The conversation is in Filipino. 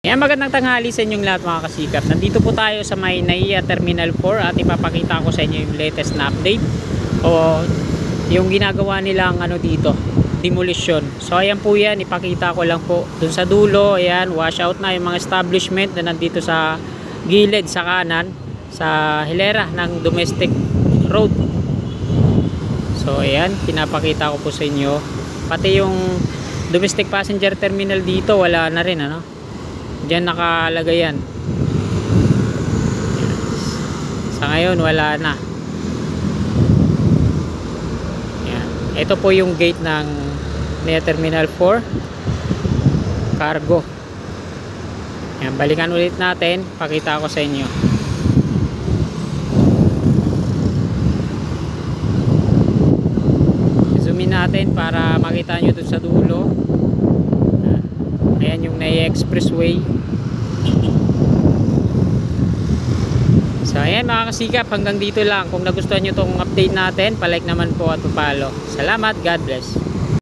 Ayan, magandang tanghali sa inyong lahat mga kasikap. Nandito po tayo sa may NAIA Terminal 4 at ipapakita ko sa inyo yung latest na update o yung ginagawa nilang dito, demolition. So ayan po yan, ipakita ko lang po dun sa dulo. Ayan, wash out na yung mga establishment na nandito sa gilid sa kanan sa hilera ng domestic road. So ayan, pinapakita ko po sa inyo. Pati yung domestic passenger terminal dito wala na rin Diyan nakalagay yan. Sa ngayon wala na. Yan. Ito po yung gate ng NAIA Terminal 4 cargo. Yan, balikan ulit natin, pakita ko sa inyo. Zoom in natin para makita nyo dun sa dulo. Ayan yung NAIA Expressway. So ayan mga kasikap, hanggang dito lang. Kung nagustuhan nyo tong update natin, palike naman po at follow. Salamat, God bless.